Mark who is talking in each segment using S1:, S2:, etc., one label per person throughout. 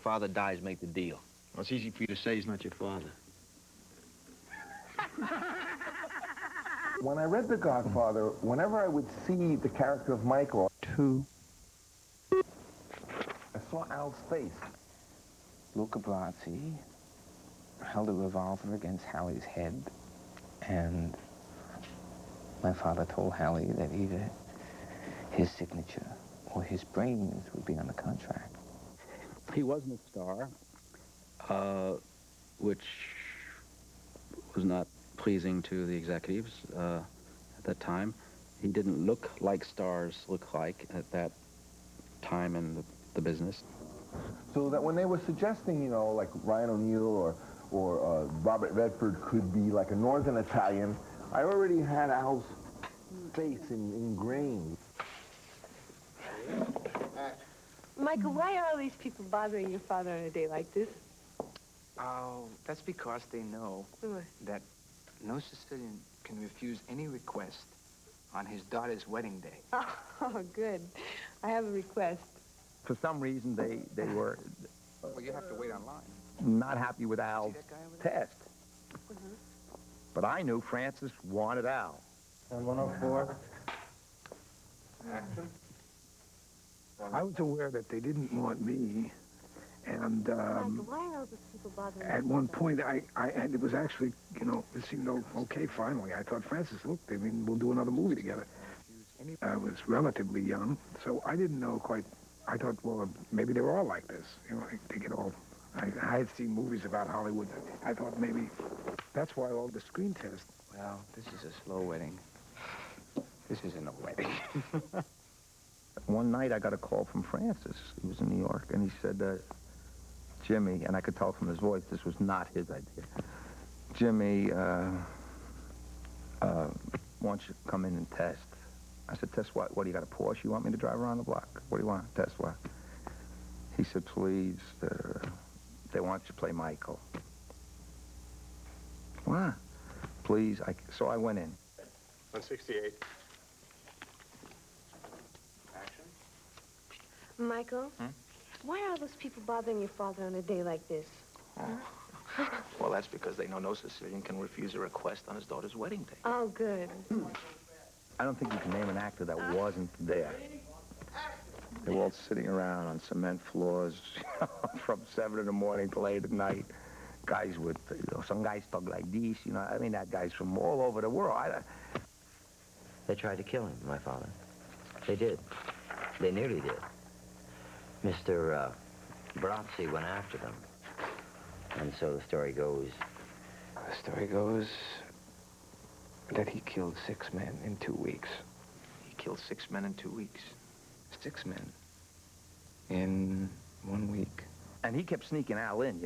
S1: father dies, make the deal.
S2: Well, it's easy for you to say he's not your father.
S3: When I read The Godfather, whenever I would see the character of Michael, I saw Al's face.
S4: Luca Brasi held a revolver against Hallie's head, and my father told Hallie that either his signature or his brains would be on the contract.
S5: He wasn't a star, which was not pleasing to the executives at that time. He didn't look like stars look like at that time in the business.
S3: So that when they were suggesting, you know, like Ryan O'Neal or Robert Redford could be like a Northern Italian, I already had Al's face ingrained.
S6: Michael, why are all these people bothering your father on a day like this?
S4: Oh, that's because they know that no Sicilian can refuse any request on his daughter's wedding day.
S6: Oh, good. I have a request.
S7: For some reason, they were
S4: Well, you have to wait online.
S7: not happy with Al's test. But I knew Francis wanted Al.
S8: And 104.
S2: Action.
S9: I was aware that they didn't want me, and
S6: Michael, why are all these people bothering
S9: at one point, and it was actually, you know, it seemed okay finally. I thought, Francis, look, I mean, we'll do another movie together. I was relatively young, so I didn't know quite. I thought, well, maybe they were all like this. You know, they get all. I had seen movies about Hollywood. I thought maybe that's why all the screen tests.
S4: Well, this is a slow wedding. This isn't a wedding.
S7: One night I got a call from Francis. He was in New York, and he said, Jimmy, and I could tell from his voice this was not his idea. Jimmy, why don't you come in and test? I said, test what? What, do you got a Porsche you want me to drive around the block? What do you want? Test what? He said, please, they want you to play Michael. What? Please, so I went in.
S2: 168. Action.
S6: Michael, why are all those people bothering your father on a day like this?
S1: Oh. Well, that's because they know no Sicilian can refuse a request on his daughter's wedding day.
S6: Oh, good.
S7: I don't think you can name an actor that wasn't there. They were all sitting around on cement floors from 7 in the morning till 8 at night. Guys with, some guys talk like this, I mean, that guy's from all over the world.
S10: They tried to kill him, my father. They did. They nearly did. Mr. Bronzy went after them. And so the story goes...
S4: The story goes that he killed 6 men in 2 weeks.
S1: He killed 6 men in 2 weeks.
S4: 6 men in 1 week.
S7: And he kept sneaking Al in,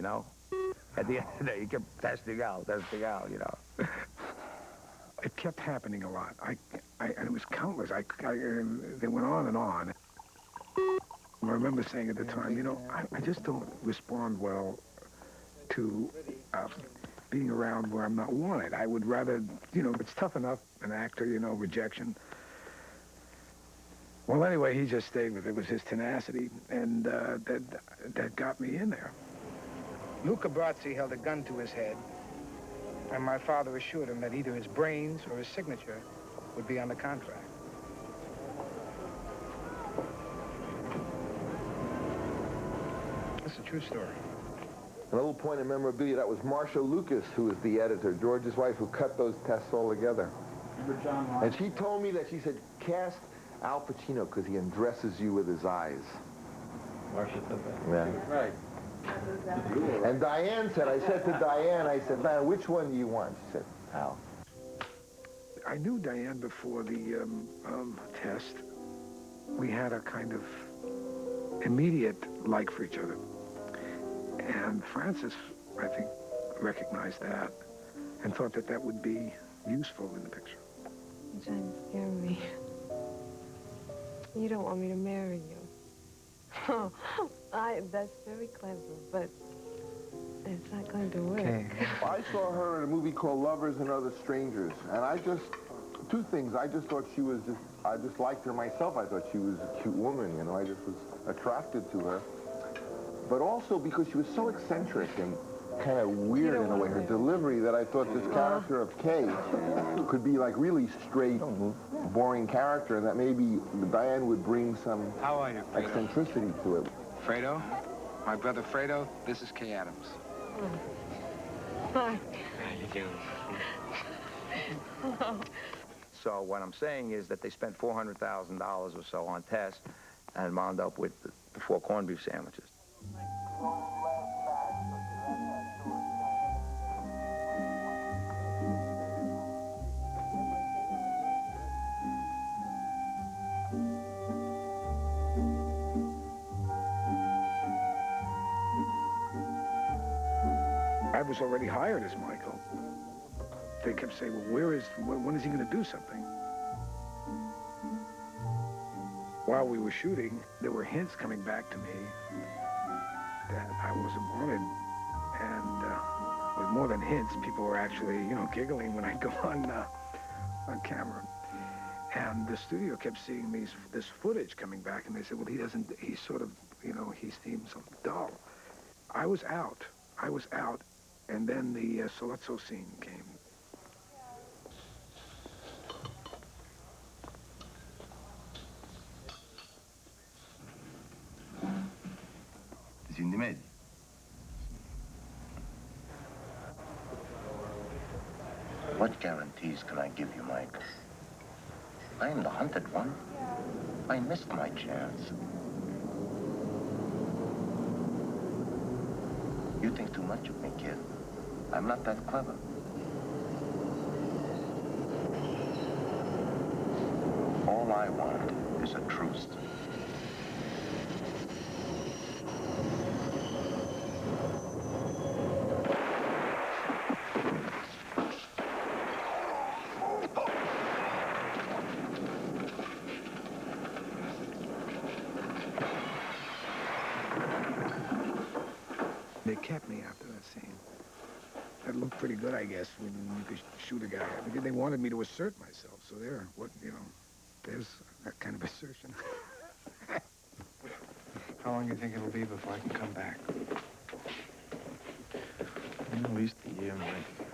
S7: At the end of the day, he kept testing Al.
S9: It kept happening a lot. And it was countless. They went on and on. I remember saying at the time, I just don't respond well to being around where I'm not wanted. I would rather, it's tough enough, an actor, rejection. Well, anyway, he just stayed with it. It was his tenacity, and that got me in there. Luca Brasi held a gun to his head, and my father assured him that either his brains or his signature would be on the contract. That's a true story.
S3: A little point of memorabilia, that was Marcia Lucas, who was the editor, George's wife, who cut those tests all together. And she told me that, she said, cast Al Pacino because he undresses you with his eyes.
S8: Marcia said that.
S3: Yeah.
S8: Right.
S3: And Diane said, I said to Diane, I said, man, which one do you want? She said, Al.
S9: I knew Diane before the test. We had a kind of immediate like for each other. And Francis, I think, recognized that and thought that that would be useful in the picture.
S6: You're trying to scare me. You don't want me to marry you. Oh, that's very clever, but it's not going to work.
S4: Okay.
S3: I saw her in a movie called Lovers and Other Strangers, and two things. I just thought I just liked her myself. I thought she was a cute woman, I just was attracted to her. but also because she was so eccentric and kind of weird in a way, her delivery, that I thought this character of Kay could be like really straight, boring character, and that maybe Diane would bring some
S11: How are you, Fredo?
S3: eccentricity to it.
S11: Fredo? My brother Fredo, this is Kay Adams.
S6: Hi.
S10: How you doing?
S6: Hello.
S7: So what I'm saying is that they spent $400,000 or so on tests and wound up with the 4 corned beef sandwiches.
S9: I was already hired as Michael. They kept saying, well, when is he going to do something? While we were shooting, there were hints coming back to me that I wasn't wanted. And with more than hints, people were actually, you know, giggling when I go on camera. And the studio kept seeing this footage coming back, and they said, well, he's sort of, you know, he seems so dull. I was out, and then the Sollozzo scene came.
S3: Is in the med.
S12: What guarantees can I give you, Mike? I am the hunted one. I missed my chance. You think too much of me, kid. I'm not that clever. All I want is a truce.
S9: They kept me after that scene. That looked pretty good, I guess, when you could shoot a guy. Because they wanted me to assert myself, so there's that kind of assertion.
S11: How long do you think it'll be before I can come back?
S7: At least a year, Mike.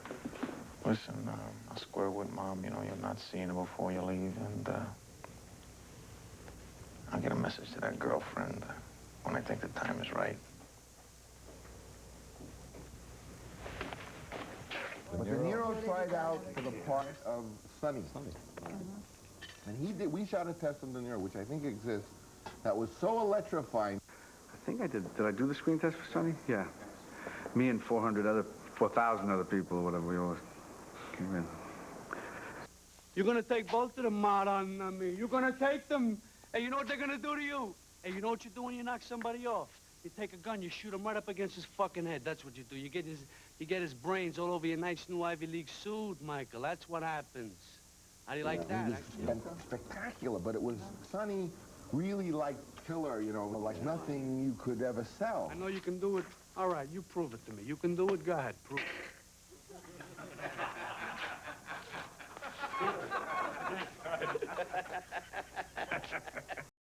S7: Listen, I'll square with Mom. You know, you're not seeing her before you leave, and I'll get a message to that girlfriend when I think the time is right.
S3: But De Niro tried out for the part of Sonny. And we shot a test on De Niro, which I think exists, that was so electrifying.
S11: I think I did. Did I do the screen test for Sonny? Yeah. Me and 4,000 other people, or whatever we all came in.
S13: You're gonna take both of them out on me. You're gonna take them. Hey, you know what they're gonna do to you? Hey, you know what you do when you knock somebody off? You take a gun, you shoot him right up against his fucking head. That's what you do. You get his brains all over your nice new Ivy League suit, Michael. That's what happens. How do you like that?
S3: It was spectacular, but it was Sonny really like killer, you know, like nothing you could ever sell.
S13: I know you can do it. All right, you prove it to me. You can do it. Go ahead, prove it.